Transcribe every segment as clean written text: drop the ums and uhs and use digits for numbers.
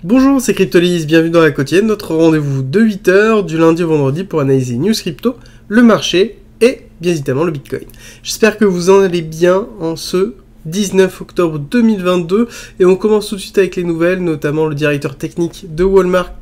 Bonjour, c'est Cryptolyse, bienvenue dans la quotidienne, notre rendez-vous de 8h du lundi au vendredi pour analyser news crypto, le marché et bien évidemment le Bitcoin. J'espère que vous en allez bien en ce 19 octobre 2022 et on commence tout de suite avec les nouvelles, notamment le directeur technique de Walmart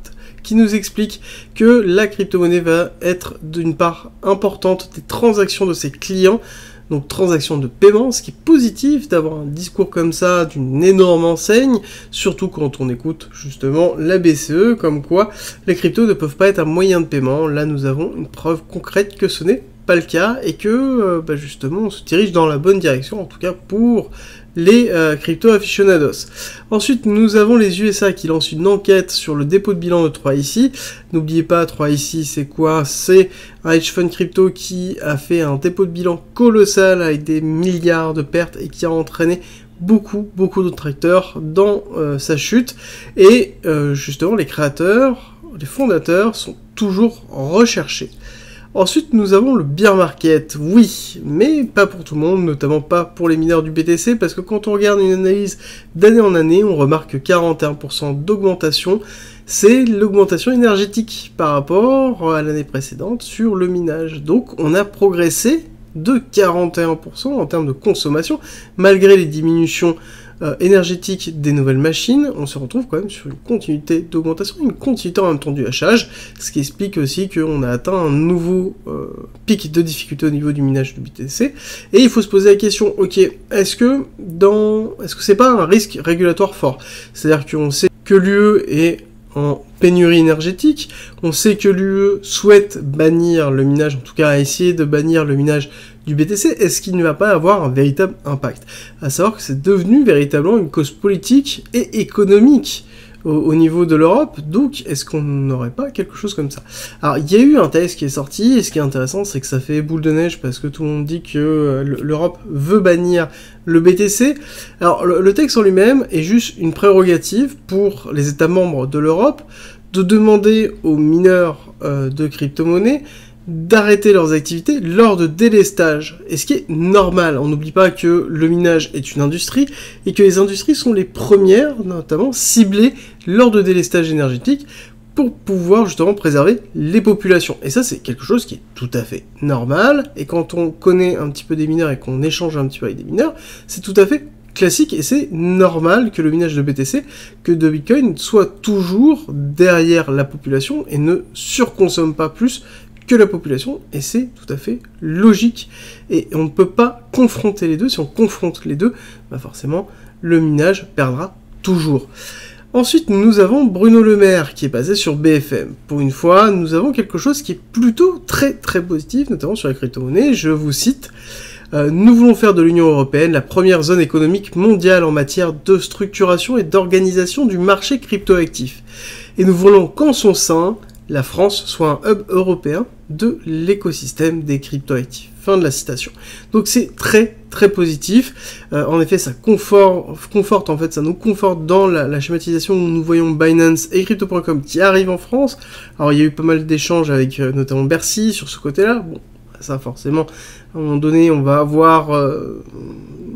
qui nous explique que la crypto-monnaie va être d'une part importante des transactions de ses clients, donc transactions de paiement, ce qui est positif d'avoir un discours comme ça d'une énorme enseigne, surtout quand on écoute justement la BCE, comme quoi les cryptos ne peuvent pas être un moyen de paiement. Là nous avons une preuve concrète que ce n'est pas le cas et que justement on se dirige dans la bonne direction, en tout cas pour les crypto-aficionados. Ensuite, nous avons les USA qui lancent une enquête sur le dépôt de bilan de 3ici. N'oubliez pas, 3ici, c'est quoi? C'est un hedge fund crypto qui a fait un dépôt de bilan colossal avec des milliards de pertes et qui a entraîné beaucoup d'autres acteurs dans sa chute. Et justement, les créateurs, les fondateurs sont toujours recherchés. Ensuite, nous avons le bear market, oui, mais pas pour tout le monde, notamment pas pour les mineurs du BTC, parce que quand on regarde une analyse d'année en année, on remarque 41% d'augmentation, c'est l'augmentation énergétique par rapport à l'année précédente sur le minage. Donc on a progressé de 41% en termes de consommation, malgré les diminutions énergétique des nouvelles machines, on se retrouve quand même sur une continuité d'augmentation, une continuité en même temps du hachage, ce qui explique aussi qu'on a atteint un nouveau pic de difficulté au niveau du minage du BTC, et il faut se poser la question, ok, est-ce que c'est pas un risque régulatoire fort? C'est-à-dire qu'on sait que l'UE est en pénurie énergétique, on sait que l'UE souhaite bannir le minage, en tout cas essayer de bannir le minage du BTC, est-ce qu'il ne va pas avoir un véritable impact? À savoir que c'est devenu véritablement une cause politique et économique au niveau de l'Europe, donc est-ce qu'on n'aurait pas quelque chose comme ça? Alors il y a eu un texte qui est sorti, et ce qui est intéressant c'est que ça fait boule de neige parce que tout le monde dit que l'Europe veut bannir le BTC. Alors le texte en lui-même est juste une prérogative pour les États membres de l'Europe de demander aux mineurs de crypto-monnaies d'arrêter leurs activités lors de délestage. Et ce qui est normal, on n'oublie pas que le minage est une industrie, et que les industries sont les premières, notamment, ciblées lors de délestage énergétique, pour pouvoir justement préserver les populations. Et ça, c'est quelque chose qui est tout à fait normal, et quand on connaît un petit peu des mineurs, et qu'on échange un petit peu avec des mineurs, c'est tout à fait classique, et c'est normal que le minage de BTC, que de Bitcoin, soit toujours derrière la population, et ne surconsomme pas plus que la population, et c'est tout à fait logique. Et on ne peut pas confronter les deux. Si on confronte les deux, forcément, le minage perdra toujours. Ensuite, nous avons Bruno Le Maire, qui est basé sur BFM. Pour une fois, nous avons quelque chose qui est plutôt très positif, notamment sur la crypto-monnaie. Je vous cite, nous voulons faire de l'Union européenne la première zone économique mondiale en matière de structuration et d'organisation du marché cryptoactif. Et nous voulons qu'en son sein, la France soit un hub européen de l'écosystème des cryptoactifs. Fin de la citation. Donc c'est très positif. En effet, ça conforte en fait, ça nous conforte dans la schématisation où nous voyons Binance et Crypto.com qui arrivent en France. Alors il y a eu pas mal d'échanges avec notamment Bercy sur ce côté-là. Bon, ça forcément, à un moment donné, on va avoir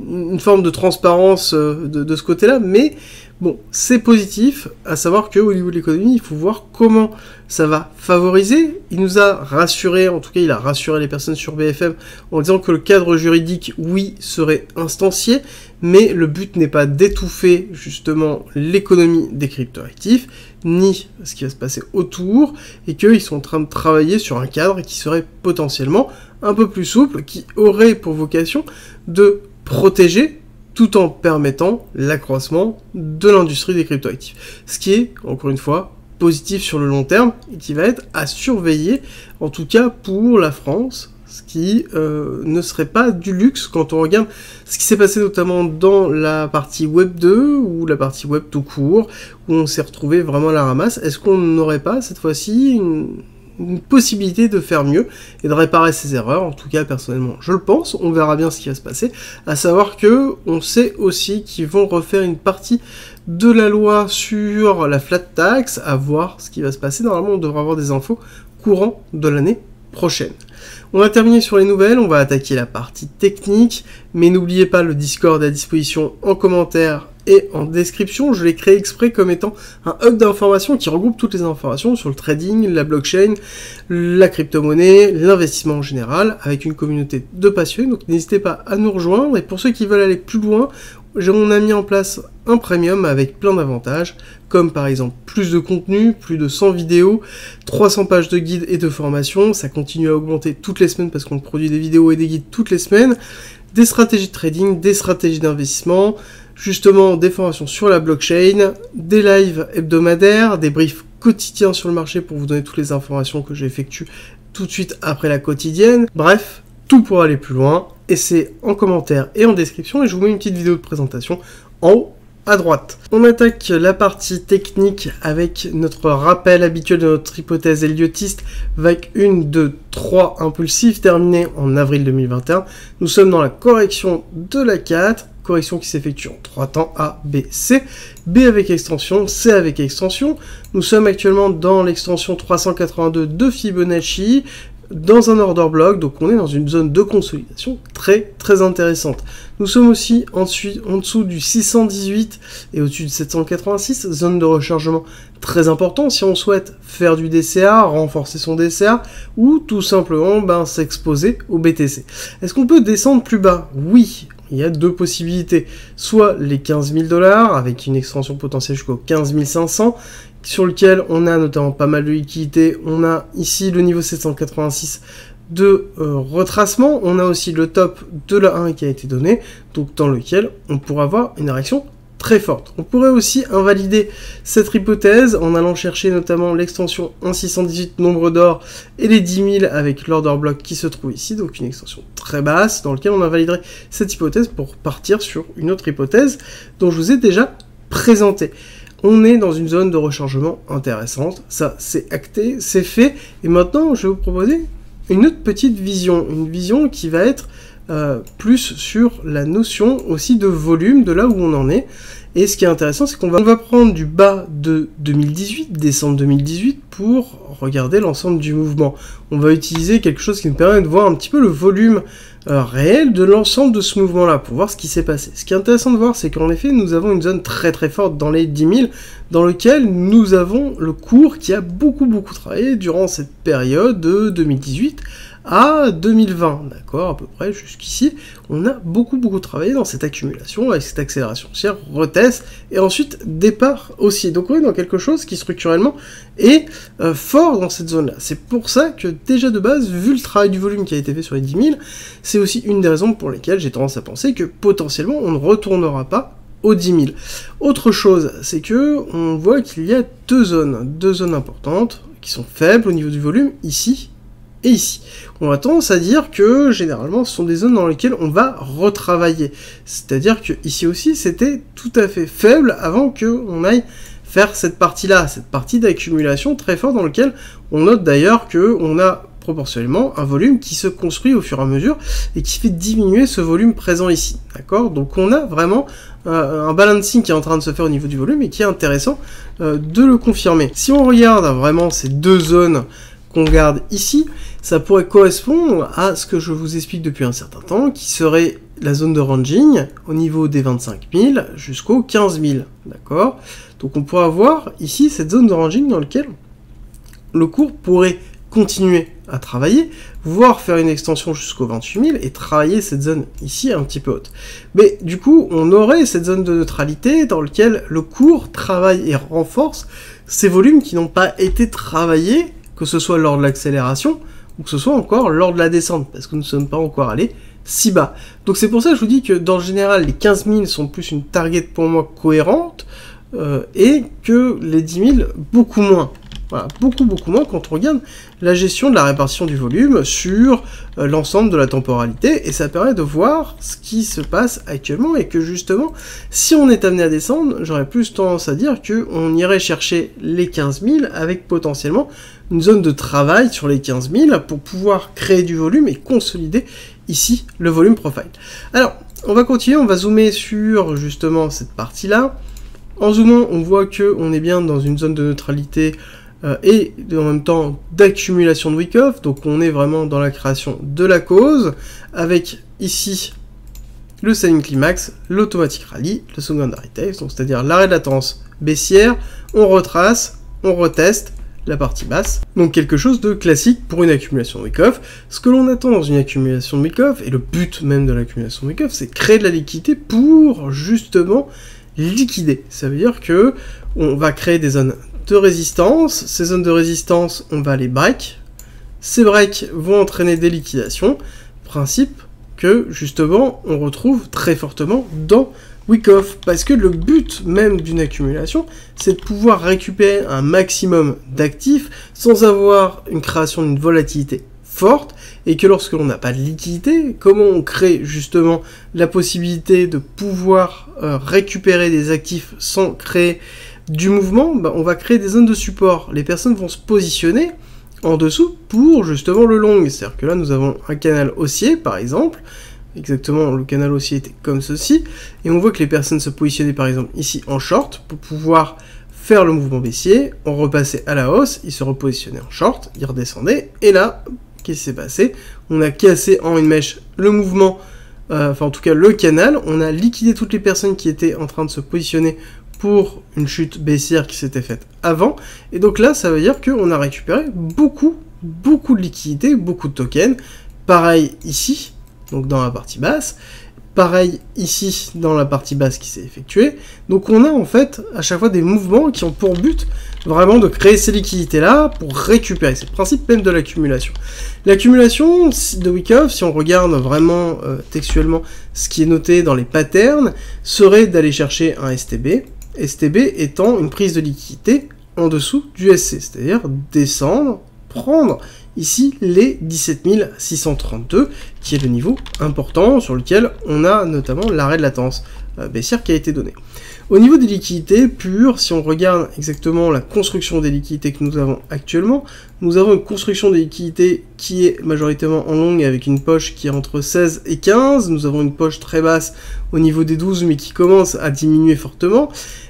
une forme de transparence de ce côté-là, mais bon, c'est positif, à savoir qu'au niveau de l'économie, il faut voir comment ça va favoriser. Il nous a rassuré, en tout cas il a rassuré les personnes sur BFM en disant que le cadre juridique, oui, serait instancié, mais le but n'est pas d'étouffer justement l'économie des cryptoactifs, ni ce qui va se passer autour, et qu'ils sont en train de travailler sur un cadre qui serait potentiellement un peu plus souple, qui aurait pour vocation de protéger tout en permettant l'accroissement de l'industrie des cryptoactifs. Ce qui est, encore une fois, positif sur le long terme, et qui va être à surveiller, en tout cas pour la France, ce qui ne serait pas du luxe quand on regarde ce qui s'est passé notamment dans la partie Web 2, ou la partie Web tout court, où on s'est retrouvé vraiment à la ramasse. Est-ce qu'on n'aurait pas, cette fois-ci, une possibilité de faire mieux et de réparer ces erreurs? En tout cas, personnellement, je le pense. On verra bien ce qui va se passer. À savoir que on sait aussi qu'ils vont refaire une partie de la loi sur la flat tax, à voir ce qui va se passer. Normalement, on devrait avoir des infos courant de l'année prochaine. On va terminer sur les nouvelles, on va attaquer la partie technique, mais n'oubliez pas le Discord à disposition en commentaire et en description. Je l'ai créé exprès comme étant un hub d'informations qui regroupe toutes les informations sur le trading, la blockchain, la crypto-monnaie, l'investissement en général, avec une communauté de passionnés. Donc n'hésitez pas à nous rejoindre. Et pour ceux qui veulent aller plus loin, on a mis en place un premium avec plein d'avantages, comme par exemple plus de contenu, plus de 100 vidéos, 300 pages de guides et de formations. Ça continue à augmenter toutes les semaines parce qu'on produit des vidéos et des guides toutes les semaines. Des stratégies de trading, des stratégies d'investissement, justement des formations sur la blockchain, des lives hebdomadaires, des briefs quotidiens sur le marché pour vous donner toutes les informations que j'effectue tout de suite après la quotidienne. Bref, tout pour aller plus loin, et c'est en commentaire et en description, et je vous mets une petite vidéo de présentation en haut à droite. On attaque la partie technique avec notre rappel habituel de notre hypothèse héliotiste, vague 1, 2, 3 impulsif terminée en avril 2021. Nous sommes dans la correction de la 4, correction qui s'effectue en 3 temps, A, B, C, B avec extension, C avec extension. Nous sommes actuellement dans l'extension 382 de Fibonacci, dans un order block, donc on est dans une zone de consolidation très intéressante. Nous sommes aussi en dessous du 618 et au-dessus du 786, zone de rechargement très important si on souhaite faire du DCA, renforcer son DCA, ou tout simplement s'exposer au BTC. Est-ce qu'on peut descendre plus bas? Oui. Il y a deux possibilités, soit les 15 000 $ avec une extension potentielle jusqu'au 15 500, sur lequel on a notamment pas mal de liquidités. On a ici le niveau 786 de retracement, on a aussi le top de la 1 qui a été donné, donc dans lequel on pourra avoir une réaction très forte. On pourrait aussi invalider cette hypothèse en allant chercher notamment l'extension 1,618 nombre d'or et les 10 000 avec l'order block qui se trouve ici, donc une extension très basse dans laquelle on invaliderait cette hypothèse pour partir sur une autre hypothèse dont je vous ai déjà présenté. On est dans une zone de rechargement intéressante, ça c'est acté, c'est fait, et maintenant je vais vous proposer une autre petite vision, une vision qui va être plus sur la notion aussi de volume, de là où on en est. Et ce qui est intéressant, c'est qu'on va prendre du bas de 2018, décembre 2018, pour regarder l'ensemble du mouvement. On va utiliser quelque chose qui nous permet de voir un petit peu le volume réel de l'ensemble de ce mouvement-là, pour voir ce qui s'est passé. Ce qui est intéressant de voir, c'est qu'en effet, nous avons une zone très forte dans les 10 000, dans lequel nous avons le cours qui a beaucoup travaillé durant cette période de 2018 à 2020, d'accord, à peu près jusqu'ici, on a beaucoup travaillé dans cette accumulation, avec cette accélération haussière, retest, et ensuite départ haussier. Donc on est dans quelque chose qui structurellement est fort dans cette zone-là. C'est pour ça que déjà de base, vu le travail du volume qui a été fait sur les 10 000, c'est aussi une des raisons pour lesquelles j'ai tendance à penser que potentiellement on ne retournera pas aux 10 000. Autre chose, c'est que on voit qu'il y a deux zones importantes qui sont faibles au niveau du volume, ici et ici. On a tendance à dire que généralement ce sont des zones dans lesquelles on va retravailler. C'est-à-dire que ici aussi c'était tout à fait faible avant qu'on aille faire cette partie-là, cette partie d'accumulation très forte dans laquelle on note d'ailleurs qu'on a proportionnellement un volume qui se construit au fur et à mesure et qui fait diminuer ce volume présent ici. D'accord? Donc on a vraiment un balancing qui est en train de se faire au niveau du volume et qui est intéressant de le confirmer. Si on regarde vraiment ces deux zones qu'on garde ici, ça pourrait correspondre à ce que je vous explique depuis un certain temps, qui serait la zone de ranging au niveau des 25 000 jusqu'aux 15 000, d'accord? Donc on pourrait avoir ici cette zone de ranging dans laquelle le cours pourrait continuer à travailler, voire faire une extension jusqu'aux 28 000 et travailler cette zone ici un petit peu haute. Mais du coup, on aurait cette zone de neutralité dans laquelle le cours travaille et renforce ces volumes qui n'ont pas été travaillés, que ce soit lors de l'accélération, ou que ce soit encore lors de la descente, parce que nous ne sommes pas encore allés si bas. Donc c'est pour ça que je vous dis que dans le général, les 15 000 sont plus une target pour moi cohérente, et que les 10 000 beaucoup moins. Voilà, beaucoup moins quand on regarde la gestion de la répartition du volume sur l'ensemble de la temporalité, et ça permet de voir ce qui se passe actuellement, et que justement, si on est amené à descendre, j'aurais plus tendance à dire qu'on irait chercher les 15 000 avec potentiellement une zone de travail sur les 15 000 pour pouvoir créer du volume et consolider ici le volume profile. Alors, on va continuer, on va zoomer sur justement cette partie-là. En zoomant, on voit qu'on est bien dans une zone de neutralité et en même temps d'accumulation de wick-off, donc on est vraiment dans la création de la cause, avec ici le selling climax, l'automatic rally, le secondary tail, donc c'est-à-dire l'arrêt de latence baissière, on retrace, on reteste la partie basse. Donc quelque chose de classique pour une accumulation de Wyckoff. Ce que l'on attend dans une accumulation de Wyckoff, et le but même de l'accumulation de Wyckoff, c'est créer de la liquidité pour justement liquider. Ça veut dire que on va créer des zones de résistance. Ces zones de résistance, on va les break. Ces breaks vont entraîner des liquidations. Principe que justement on retrouve très fortement dans Wyckoff, parce que le but même d'une accumulation, c'est de pouvoir récupérer un maximum d'actifs sans avoir une création d'une volatilité forte, et que lorsque l'on n'a pas de liquidité, comment on crée justement la possibilité de pouvoir récupérer des actifs sans créer du mouvement, on va créer des zones de support. Les personnes vont se positionner en dessous pour justement le long. C'est-à-dire que là, nous avons un canal haussier, par exemple. Exactement, le canal haussier était comme ceci. Et on voit que les personnes se positionnaient, par exemple, ici en short pour pouvoir faire le mouvement baissier. On repassait à la hausse, ils se repositionnaient en short, ils redescendaient. Et là, qu'est-ce qui s'est passé? On a cassé en une mèche le mouvement, enfin en tout cas le canal. On a liquidé toutes les personnes qui étaient en train de se positionner pour une chute baissière qui s'était faite avant. Et donc là, ça veut dire qu'on a récupéré beaucoup de liquidités, beaucoup de tokens. Pareil ici, donc dans la partie basse. Pareil ici, dans la partie basse qui s'est effectuée. Donc on a en fait à chaque fois des mouvements qui ont pour but vraiment de créer ces liquidités-là pour récupérer. C'est le principe même de l'accumulation. L'accumulation de Wyckoff, si on regarde vraiment textuellement ce qui est noté dans les patterns, serait d'aller chercher un STB. STB étant une prise de liquidité en dessous du SC, c'est-à-dire descendre, prendre ici les 17 632, qui est le niveau important sur lequel on a notamment l'arrêt de latence baissière qui a été donné. Au niveau des liquidités pures, si on regarde exactement la construction des liquidités que nous avons actuellement, nous avons une construction des liquidités qui est majoritairement en longue avec une poche qui est entre 16 et 15. Nous avons une poche très basse au niveau des 12 mais qui commence à diminuer fortement.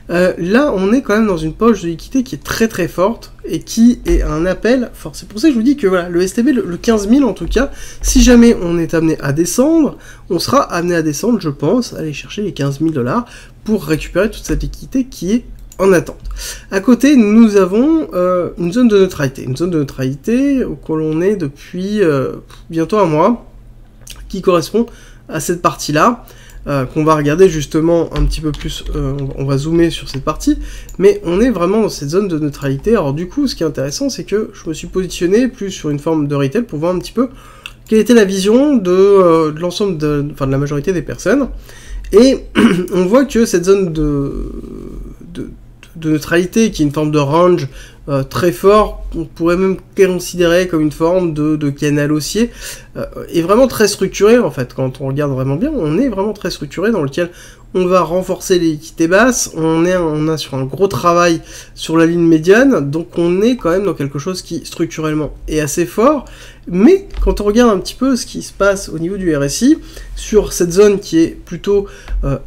Là, on est quand même dans une poche de liquidité qui est très forte et qui est un appel fort. C'est pour ça que je vous dis que voilà, le STB, le 15 000 en tout cas, si jamais on est amené à descendre, on sera amené à descendre, je pense, aller chercher les 15 000 $ pour récupérer toute cette liquidité qui est en attente. À côté, nous avons une zone de neutralité où l'on est depuis bientôt un mois, qui correspond à cette partie-là. Qu'on va regarder justement un petit peu plus, on va zoomer sur cette partie, mais on est vraiment dans cette zone de neutralité. Alors du coup, ce qui est intéressant, c'est que je me suis positionné plus sur une forme de retail pour voir un petit peu quelle était la vision de l'ensemble, de la majorité des personnes, et on voit que cette zone de neutralité, qui est une forme de range très fort, on pourrait même considérer comme une forme de canal haussier, est vraiment très structuré en fait. Quand on regarde vraiment bien, on est vraiment très structuré, dans lequel on va renforcer les liquidités basses, on a sur un gros travail sur la ligne médiane, donc on est quand même dans quelque chose qui structurellement est assez fort. Mais quand on regarde un petit peu ce qui se passe au niveau du RSI, sur cette zone qui est plutôt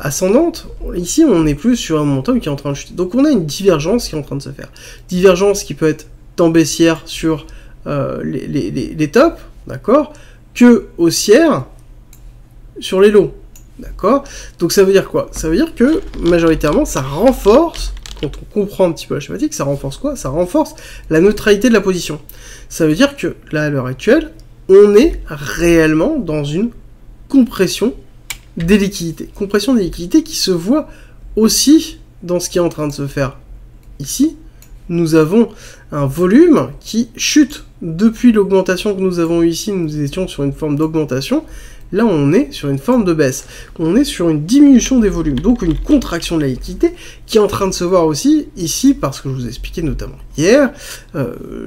ascendante, ici on est plus sur un momentum qui est en train de chuter. Donc on a une divergence qui est en train de se faire. Divergence qui peut être tant baissière sur les tops, d'accord, que haussière sur les lows, d'accord. Donc ça veut dire quoi? Ça veut dire que majoritairement ça renforce, quand on comprend un petit peu la schématique, ça renforce quoi? Ça renforce la neutralité de la position. Ça veut dire que là, à l'heure actuelle, on est réellement dans une compression des liquidités. Compression des liquidités qui se voit aussi dans ce qui est en train de se faire ici. Nous avons un volume qui chute. Depuis l'augmentation que nous avons eue ici, nous étions sur une forme d'augmentation. Là, on est sur une forme de baisse. On est sur une diminution des volumes, donc une contraction de la liquidité qui est en train de se voir aussi ici, parce que je vous ai expliqué notamment hier,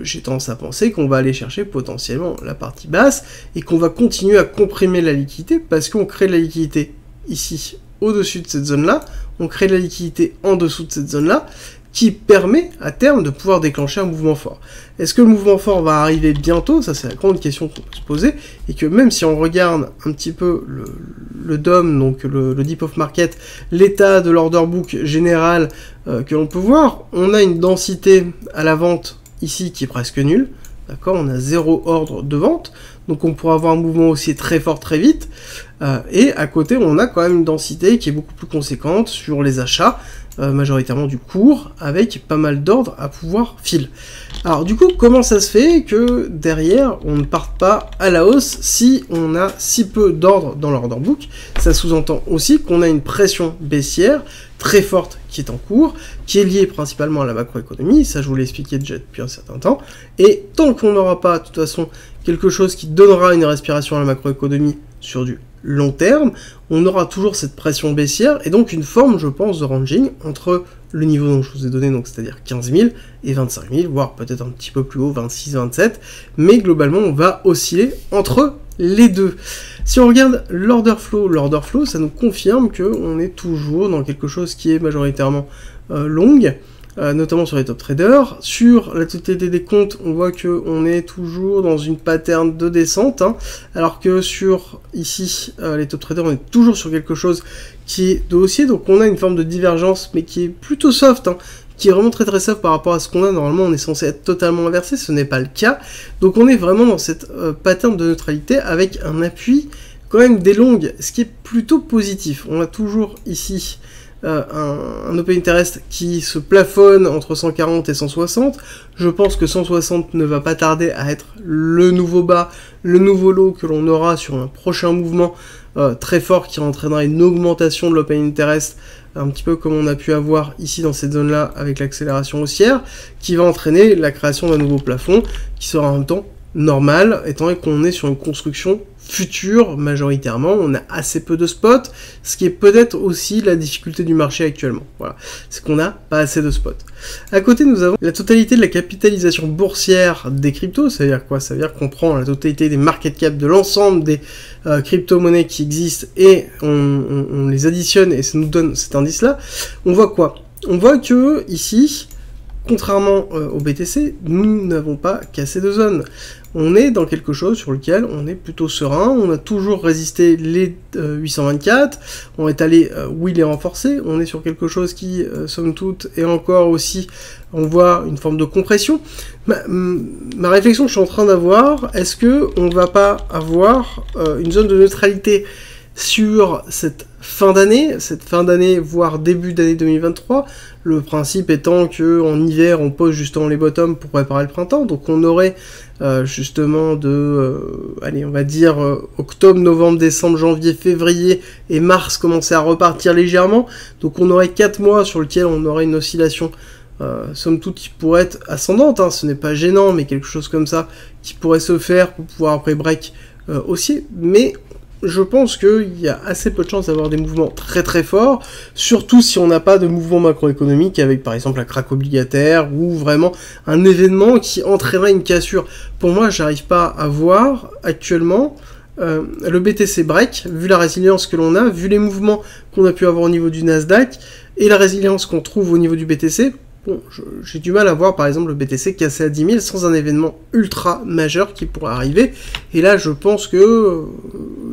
j'ai tendance à penser qu'on va aller chercher potentiellement la partie basse et qu'on va continuer à comprimer la liquidité parce qu'on crée de la liquidité ici, au-dessus de cette zone-là, on crée de la liquidité en dessous de cette zone-là, qui permet à terme de pouvoir déclencher un mouvement fort. Est-ce que le mouvement fort va arriver bientôt? Ça, c'est la grande question qu'on peut se poser, et que même si on regarde un petit peu le DOM, donc le Deep of Market, l'état de l'order book général que l'on peut voir, on a une densité à la vente ici qui est presque nulle, d'accord, on a 0 ordre de vente, donc on pourra avoir un mouvement haussier très fort très vite, et à côté on a quand même une densité qui est beaucoup plus conséquente sur les achats, majoritairement du court, avec pas mal d'ordres à pouvoir filer. Alors du coup, comment ça se fait que derrière on ne parte pas à la hausse si on a si peu d'ordres dans l'order book? Ça sous-entend aussi qu'on a une pression baissière très forte qui est en cours, qui est liée principalement à la macroéconomie, ça je vous l'ai expliqué déjà depuis un certain temps, et tant qu'on n'aura pas de toute façon quelque chose qui donnera une respiration à la macroéconomie sur du long terme, on aura toujours cette pression baissière, et donc une forme, je pense, de ranging entre le niveau dont je vous ai donné, donc c'est-à-dire 15 000 et 25 000, voire peut-être un petit peu plus haut, 26, 27, mais globalement on va osciller entre les deux. Si on regarde l'order flow, ça nous confirme qu'on est toujours dans quelque chose qui est majoritairement longue, notamment sur les top traders. Sur la totalité des comptes, on voit qu'on est toujours dans une pattern de descente, hein, alors que sur ici les top traders, on est toujours sur quelque chose qui est de haussier, donc on a une forme de divergence, mais qui est plutôt soft, hein, qui est vraiment très très soft par rapport à ce qu'on a. Normalement, on est censé être totalement inversé, ce n'est pas le cas. Donc on est vraiment dans cette pattern de neutralité avec un appui quand même des longues, ce qui est plutôt positif. On a toujours ici un open interest qui se plafonne entre 140 et 160. Je pense que 160 ne va pas tarder à être le nouveau bas, le nouveau low que l'on aura sur un prochain mouvement très fort qui entraînera une augmentation de l'open interest, un petit peu comme on a pu avoir ici dans cette zone-là avec l'accélération haussière, qui va entraîner la création d'un nouveau plafond, qui sera en même temps normal, étant donné qu'on est sur une construction future majoritairement, on a assez peu de spots, ce qui est peut-être aussi la difficulté du marché actuellement. Voilà, c'est qu'on n'a pas assez de spots. À côté, nous avons la totalité de la capitalisation boursière des cryptos. Ça veut dire quoi? Ça veut dire qu'on prend la totalité des market cap de l'ensemble des crypto-monnaies qui existent et on les additionne et ça nous donne cet indice-là. On voit quoi? On voit que ici, contrairement au BTC, nous n'avons pas cassé de zone. On est dans quelque chose sur lequel on est plutôt serein, on a toujours résisté les 824, on est allé où il est renforcé, on est sur quelque chose qui, somme toute, est encore aussi, on voit une forme de compression. Ma réflexion que je suis en train d'avoir, est-ce que on va pas avoir une zone de neutralité sur cette fin d'année, voire début d'année 2023, le principe étant que en hiver on pose justement les bottoms pour préparer le printemps, donc on aurait justement allez, on va dire octobre, novembre, décembre, janvier, février et mars commencer à repartir légèrement, donc on aurait 4 mois sur lesquels on aurait une oscillation somme toute qui pourrait être ascendante, hein, ce n'est pas gênant, mais quelque chose comme ça qui pourrait se faire pour pouvoir après break haussier, mais je pense qu'il y a assez peu de chances d'avoir des mouvements très très forts, surtout si on n'a pas de mouvement macroéconomique avec par exemple un crack obligataire ou vraiment un événement qui entraînerait une cassure. Pour moi, j'arrive pas à voir actuellement le BTC break, vu la résilience que l'on a, vu les mouvements qu'on a pu avoir au niveau du Nasdaq et la résilience qu'on trouve au niveau du BTC. Bon, j'ai du mal à voir par exemple le BTC casser à 10 000 sans un événement ultra majeur qui pourrait arriver. Et là, je pense que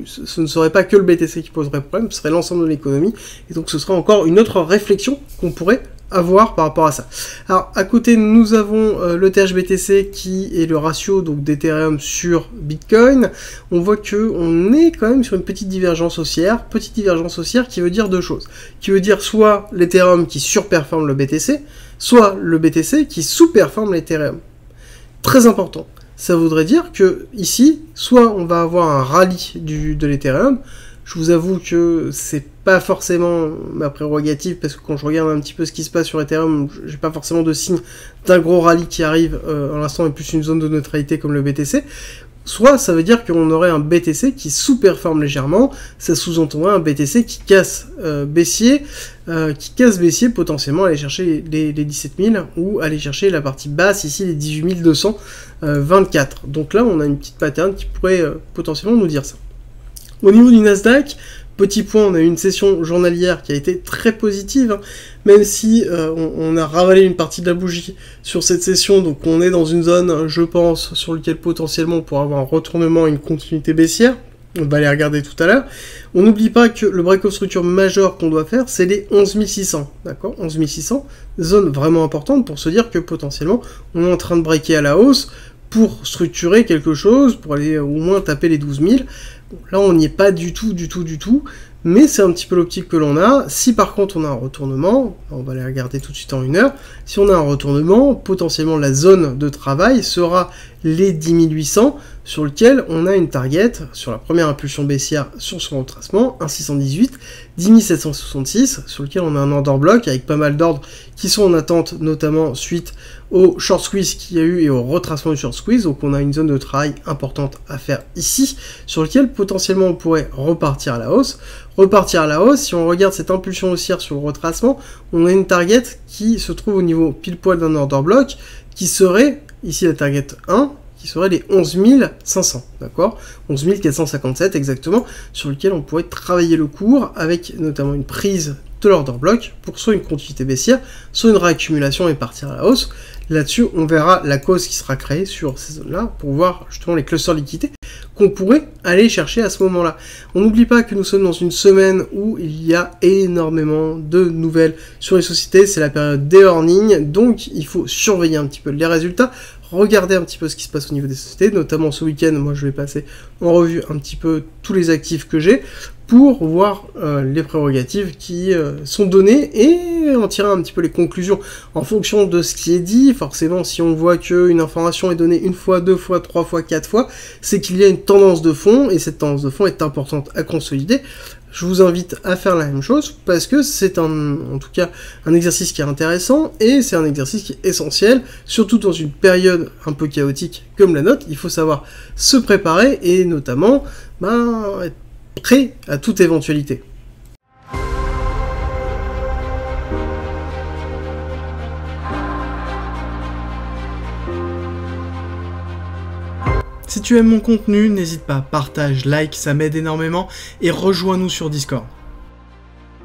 ce ne serait pas que le BTC qui poserait problème, ce serait l'ensemble de l'économie. Et donc ce serait encore une autre réflexion qu'on pourrait avoir par rapport à ça. Alors à côté, nous avons le THBTC qui est le ratio donc d'Ethereum sur Bitcoin. On voit que on est quand même sur une petite divergence haussière qui veut dire deux choses. Qui veut dire soit l'Ethereum qui surperforme le BTC, soit le BTC qui sous-performe l'Ethereum. Très important. Ça voudrait dire que ici, soit on va avoir un rallye de l'Ethereum. Je vous avoue que c'est pas forcément ma prérogative, parce que quand je regarde un petit peu ce qui se passe sur Ethereum, j'ai pas forcément de signe d'un gros rallye qui arrive en l'instant, et plus une zone de neutralité comme le BTC. Soit ça veut dire qu'on aurait un BTC qui sous-performe légèrement, ça sous-entendrait un BTC qui casse baissier, potentiellement aller chercher les 17 000, ou aller chercher la partie basse, ici les 18 224. Donc là on a une petite pattern qui pourrait potentiellement nous dire ça. Au niveau du Nasdaq, petit point, on a eu une session journalière qui a été très positive, hein, même si on a ravalé une partie de la bougie sur cette session, donc on est dans une zone, je pense, sur laquelle potentiellement on pourra avoir un retournement et une continuité baissière. On va les regarder tout à l'heure. On n'oublie pas que le break of structure majeur qu'on doit faire, c'est les 11 600, d'accord, 11 600, zone vraiment importante pour se dire que potentiellement on est en train de breaker à la hausse pour structurer quelque chose, pour aller au moins taper les 12 000. Bon, là, on n'y est pas du tout, mais c'est un petit peu l'optique que l'on a. Si par contre on a un retournement, on va les regarder tout de suite en 1 heure, si on a un retournement, potentiellement la zone de travail sera les 10 800, sur lequel on a une target sur la première impulsion baissière sur son retracement, un 618, 10 766, sur lequel on a un order block avec pas mal d'ordres qui sont en attente, notamment suite au short squeeze qu'il y a eu et au retracement du short squeeze. Donc on a une zone de travail importante à faire ici, sur lequel potentiellement on pourrait repartir à la hausse. Si on regarde cette impulsion haussière sur le retracement, on a une target qui se trouve au niveau pile poil d'un order block, qui serait, ici la target 1, qui serait les 11 500, d'accord, 11 457 exactement, sur lequel on pourrait travailler le cours, avec notamment une prise de l'order block, pour soit une continuité baissière, soit une réaccumulation et partir à la hausse. Là-dessus, on verra la cause qui sera créée sur ces zones-là, pour voir justement les clusters liquidités qu'on pourrait aller chercher à ce moment-là. On n'oublie pas que nous sommes dans une semaine où il y a énormément de nouvelles sur les sociétés, c'est la période des earnings, donc il faut surveiller un petit peu les résultats, regarder un petit peu ce qui se passe au niveau des sociétés, notamment ce week-end, moi je vais passer en revue un petit peu tous les actifs que j'ai, pour voir les prérogatives qui sont données et en tirer un petit peu les conclusions en fonction de ce qui est dit. Forcément, si on voit qu'une information est donnée 1 fois, 2 fois, 3 fois, 4 fois, c'est qu'il y a une tendance de fond, et cette tendance de fond est importante à consolider. Je vous invite à faire la même chose, parce que c'est en tout cas un exercice qui est intéressant, et c'est un exercice qui est essentiel, surtout dans une période un peu chaotique comme la nôtre. Il faut savoir se préparer, et notamment être prêt à toute éventualité. Si tu aimes mon contenu, n'hésite pas, partage, like, ça m'aide énormément, et rejoins-nous sur Discord.